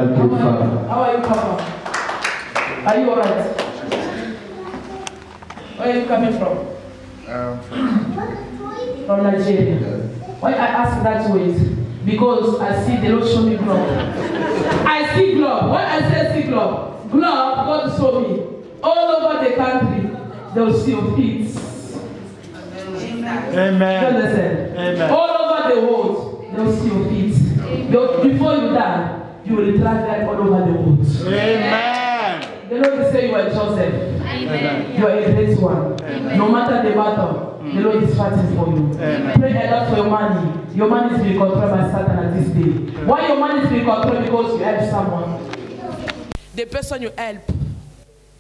Thank you, Father. How are you, Papa? Are you alright? Where are you coming from? From Nigeria. Why I ask that way? Because I see the Lord show me glove. I see glove. When I say see glove, God show me. All over the country, they will see your feet. Amen. You understand? Amen. All over the world, they will see your feet. Before you die, you will drive them all over the world. Amen. The Lord will say you are Joseph. Amen. You are a great one. Amen. No matter the battle, the Lord is fighting for you. Amen. Pray a lot for your money. Your money is being controlled by Satan at this day. Why your money is being controlled? Because you help someone. The person you help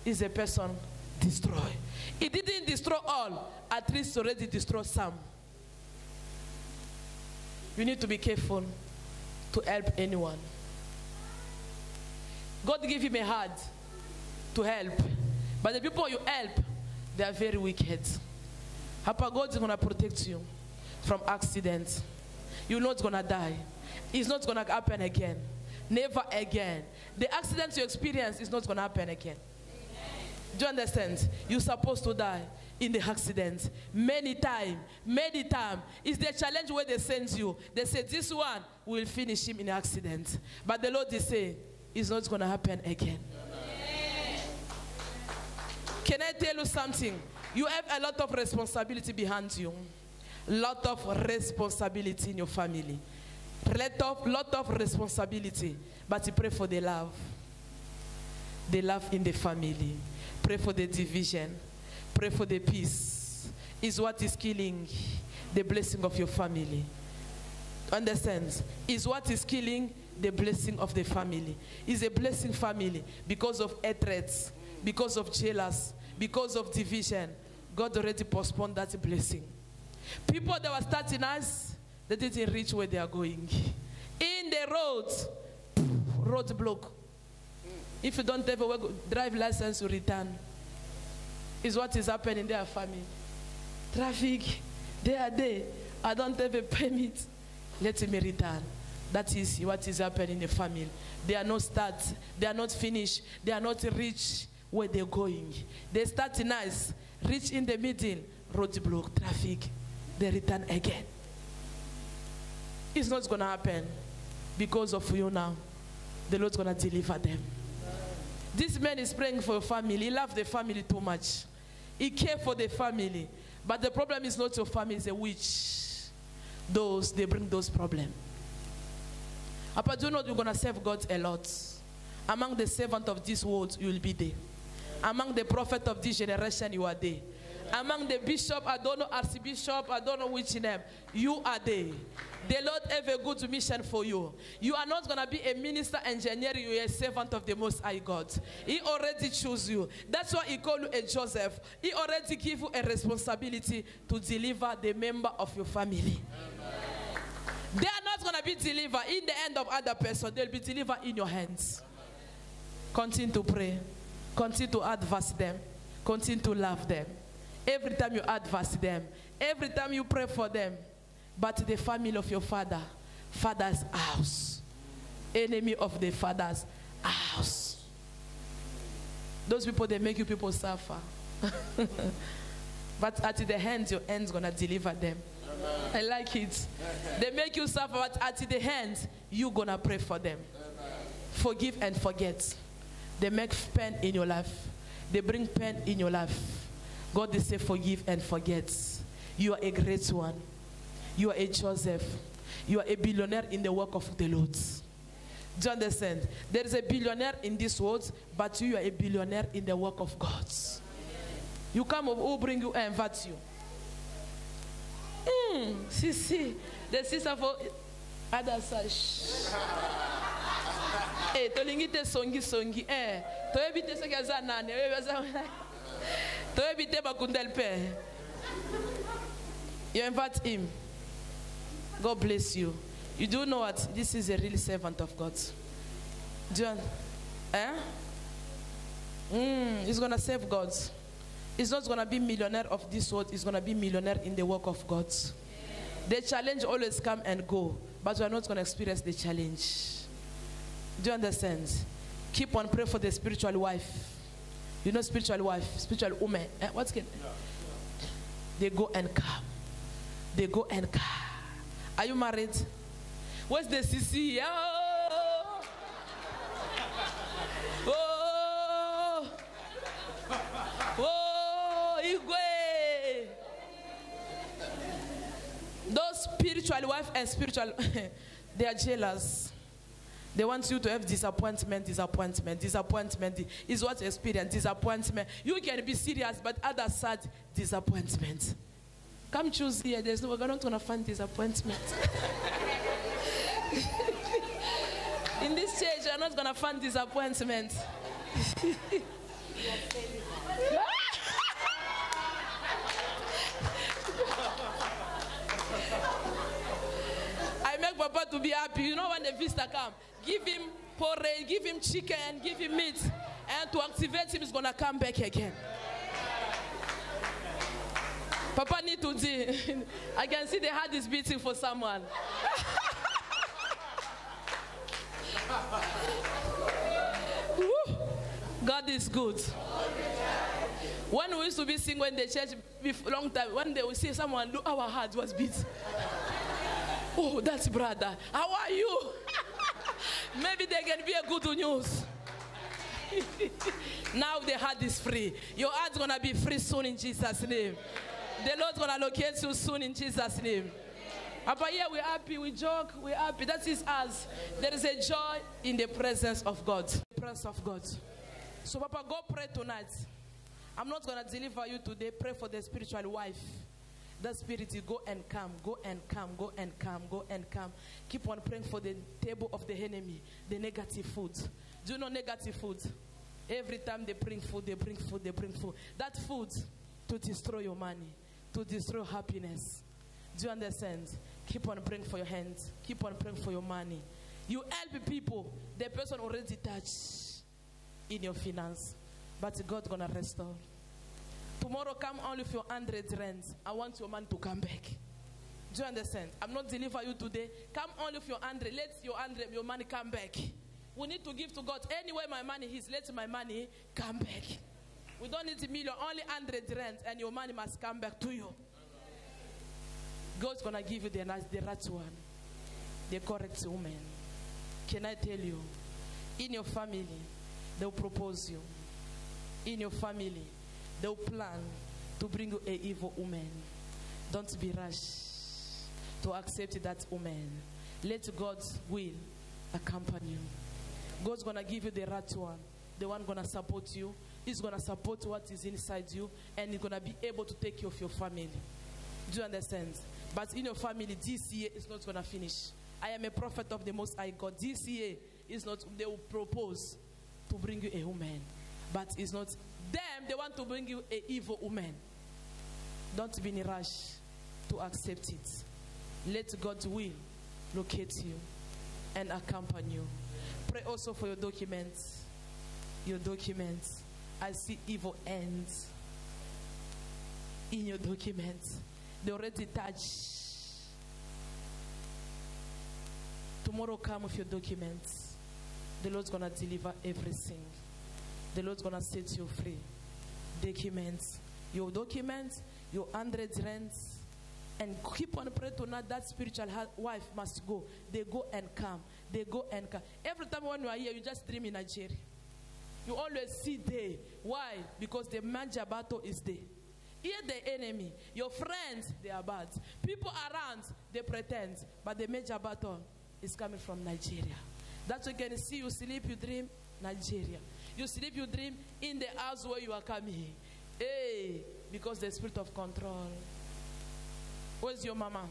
is a person destroy. It didn't destroy all. At least already destroyed some. You need to be careful to help anyone. God give him a heart to help. But the people you help, they are very wicked. Papa, God is going to protect you from accidents. You're not going to die. It's not going to happen again. Never again. The accident you experience is not going to happen again. Do you understand? You're supposed to die in the accident. Many times. It's the challenge where they send you. They say, this one will finish him in an accident. But the Lord is saying, it's not going to happen again. Can I tell you something? You have a lot of responsibility behind you. Lot of responsibility in your family. Lot of responsibility. But you pray for the love. The love in the family. Pray for the division. Pray for the peace. Is what is killing the blessing of your family. Understand? Is what is killing the blessing of the family. Is a blessing family because of hatred, because of jealous, because of division. God already postponed that blessing. People that were starting us, they didn't reach where they are going. In the road block. If you don't have a drive license, you return. Is what is happening in their family. Traffic, they are there. I don't have a permit. Let me return. That is what is happening in the family. They are not start. They are not finished. They are not reach where they're going. They start nice, reach in the middle, roadblock, traffic. They return again. It's not going to happen because of you now. The Lord's going to deliver them. This man is praying for your family. He loves the family too much. He cares for the family. But the problem is not your family, it's a witch. They bring those problems. But do you know you're going to serve God a lot? Among the servants of this world, you will be there. Among the prophets of this generation, you are there. Among the bishop, I don't know, archbishop, I don't know which name, you are there. The Lord have a good mission for you. You are not going to be a minister, engineer, you are a servant of the Most High God. He already chose you. That's why he called you a Joseph. He already gave you a responsibility to deliver the member of your family. Amen. They are not going to be delivered in the hand of other person. They'll be delivered in your hands. Continue to pray. Continue to advance them. Continue to love them. Every time you advance them, every time you pray for them, but the family of your father's house, enemy of the father's house. Those people, they make you people suffer. But at the end, your end's going to deliver them. Amen. I like it. They make you suffer, but at the end, you're going to pray for them. Amen. Forgive and forget. They make pain in your life. They bring pain in your life. God is say forgive and forget. You are a great one. You are a Joseph. You are a billionaire in the work of the Lord. Do you understand? There is a billionaire in this world, but you are a billionaire in the work of God. You come over, who bring you and invite you? See, the sister for other side. Eh, tolingite songi. Eh, to ebite se kaza nane. To ebite bakundel pe. You invite him. God bless you. You do know what? This is a real servant of God. Do you he's going to serve God. He's not going to be millionaire of this world. He's going to be millionaire in the work of God. The challenge always come and go. But we are not going to experience the challenge. Do you understand? Keep on praying for the spiritual wife. You know spiritual wife, spiritual woman. What's it? They go and come. They go and come. Are you married? Where's the CC? Oh! Oh! Oh! Igwe! Those spiritual wife and spiritual, they are jealous. They want you to have disappointment. Disappointment is what you experience. Disappointment. You can be serious, but others sad disappointment. Come choose here. We're not going to find disappointment. In this church, you're not going to find disappointment. I make Papa to be happy. You know when the visitor come, give him porridge, give him chicken, give him meat, and to activate him, he's going to come back again. Papa need to do. I can see the heart is beating for someone. God is good. When we used to be singing in the church before long time, one day we see someone, look, our heart was beating. Oh, that's brother. How are you? Maybe they can be a good news. Now the heart is free. Your heart's going to be free soon in Jesus' name. The Lord's going to locate you soon in Jesus' name. But yeah, we're happy, we joke, we're happy. That is us. There is a joy in the presence of God. The presence of God. So Papa, go pray tonight. I'm not going to deliver you today. Pray for the spiritual wife. The spirit, you go and come, go and come, go and come, go and come. Keep on praying for the table of the enemy, the negative food. Do you know negative food? Every time they bring food, they bring food, they bring food. That food to destroy your money, to destroy happiness. Do you understand? Keep on praying for your hands. Keep on praying for your money. You help people. The person already touched in your finance. But God's going to restore. Tomorrow come on with your 100 rands. I want your man to come back. Do you understand? I'm not delivering you today. Come on with your 100. Let your money come back. We need to give to God. Anywhere my money is, let my money come back. We don't need a million, only 100 rands, and your money must come back to you. God's going to give you the right one, the correct woman. Can I tell you? In your family, they'll propose you. In your family, they'll plan to bring you an evil woman. Don't be rash to accept that woman. Let God's will accompany you. God's going to give you the right one. The one going to support you. He's going to support what is inside you. And he's going to be able to take care of your family. Do you understand? But in your family, this year is not going to finish. I am a prophet of the Most High God. This year is not, they will propose to bring you a woman. But it's not them, they want to bring you an evil woman. Don't be in a rush to accept it. Let God's will locate you and accompany you. Pray also for your documents. Your documents. I see evil ends in your documents. They already touched. Tomorrow come with your documents. The Lord's going to deliver everything. The Lord's going to set you free. Documents. Your documents, your 100 rands. And keep on praying tonight. That spiritual wife must go. They go and come. They go and come. Every time when you are here, you just dream in Nigeria. You always see there. Why? Because the major battle is there. Here the enemy. Your friends, they are bad. People around, they pretend. But the major battle is coming from Nigeria. That's why you can see you sleep, you dream, Nigeria. You sleep, you dream in the house where you are coming. Hey, because the spirit of control. Where's your mama?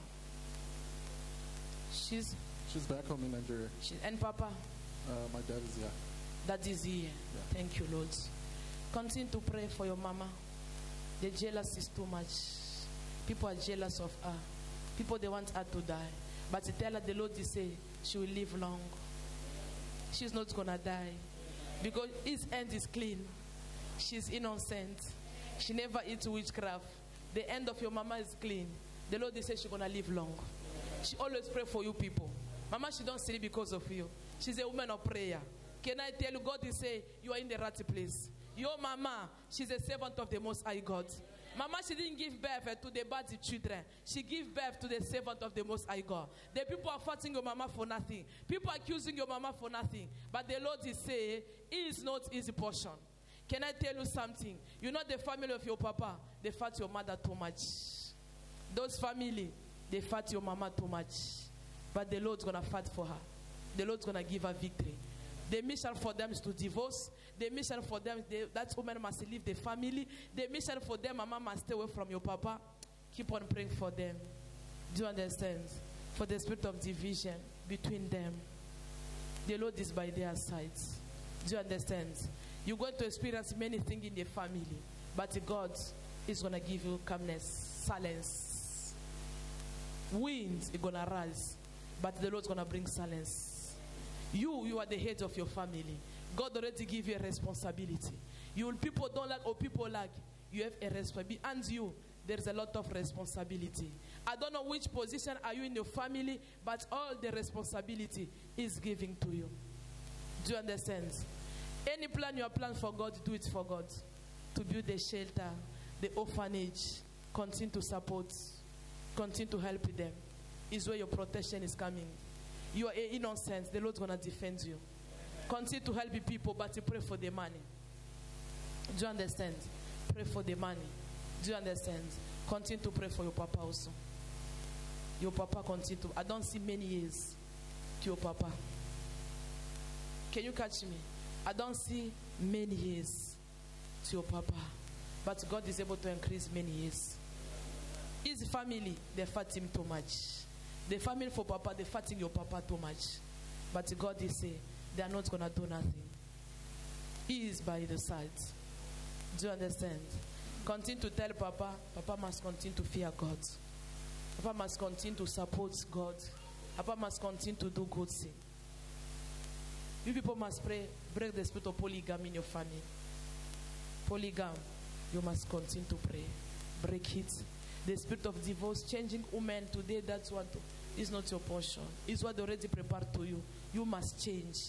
She's back home in Nigeria. And Papa? My dad is here. That is here. Yeah. Thank you, Lord. Continue to pray for your mama. The jealousy is too much. People are jealous of her. People, they want her to die. But to tell her, the Lord is say she will live long. She's not going to die. Because his end is clean. She's innocent. She never eats witchcraft. The end of your mama is clean. The Lord is say she's going to live long. She always pray for you people. Mama, she don't sleep because of you. she's a woman of prayer. Can I tell you, God is saying, you are in the right place. Your mama, she's a servant of the Most High God. Mama, she didn't give birth to the bad children. She gave birth to the servant of the Most High God. The people are fighting your mama for nothing. People are accusing your mama for nothing. But the Lord is saying, it is not easy portion. Can I tell you something? You know the family of your papa, they fight your mother too much. Those family, they fight your mama too much. But the Lord's going to fight for her. The Lord's going to give her victory. The mission for them is to divorce. The mission for them, that woman must leave the family. The mission for them, mama must stay away from your papa. Keep on praying for them. Do you understand? For the spirit of division between them. The Lord is by their side. Do you understand? You're going to experience many things in the family. But God is going to give you calmness, silence. Wind is going to rise. But the Lord's going to bring silence. You are the head of your family. God already give you a responsibility. People don't like or people like. You have a responsibility. And you, there's a lot of responsibility. I don't know which position are you in your family, but all the responsibility is given to you. Do you understand? Any plan you are planning for God, do it for God. To build the shelter, the orphanage, continue to support, continue to help them. Is where your protection is coming. You are innocent, the Lord's going to defend you. Continue to help people, but you pray for the money. Do you understand? Pray for the money. Do you understand? Continue to pray for your papa also. Your papa continue to. I don't see many years to your papa. Can you catch me? I don't see many years to your papa. But God is able to increase many years. His family, they fight him too much. The family for papa, they're fighting your papa too much. But God is saying, they are not going to do nothing. He is by the side. Do you understand? Continue to tell papa, papa must continue to fear God. Papa must continue to support God. Papa must continue to do good things. You people must pray, break the spirit of polygamy in your family. Polygamy, you must continue to pray. Break it. The spirit of divorce, changing women today, that's what is not your portion. It's what they already prepared to you. You must change.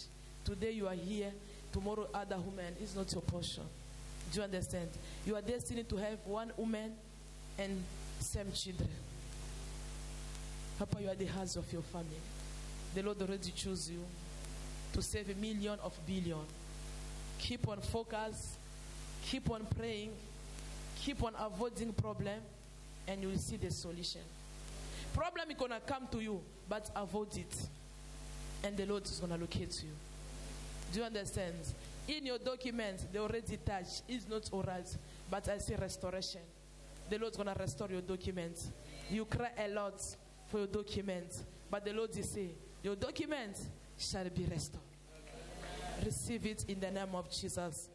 Today you are here, tomorrow other women. It's not your portion. Do you understand? You are destined to have one woman and same children. Papa, you are the heart of your family. The Lord already chose you to save a million of billion. Keep on focus. Keep on praying. Keep on avoiding problem. And you will see the solution. Problem is going to come to you, but avoid it. And the Lord is going to locate you. Do you understand? In your documents, they already touched. It's not all right, but I see restoration. The Lord is going to restore your documents. You cry a lot for your documents, but the Lord is saying, your documents shall be restored. Receive it in the name of Jesus.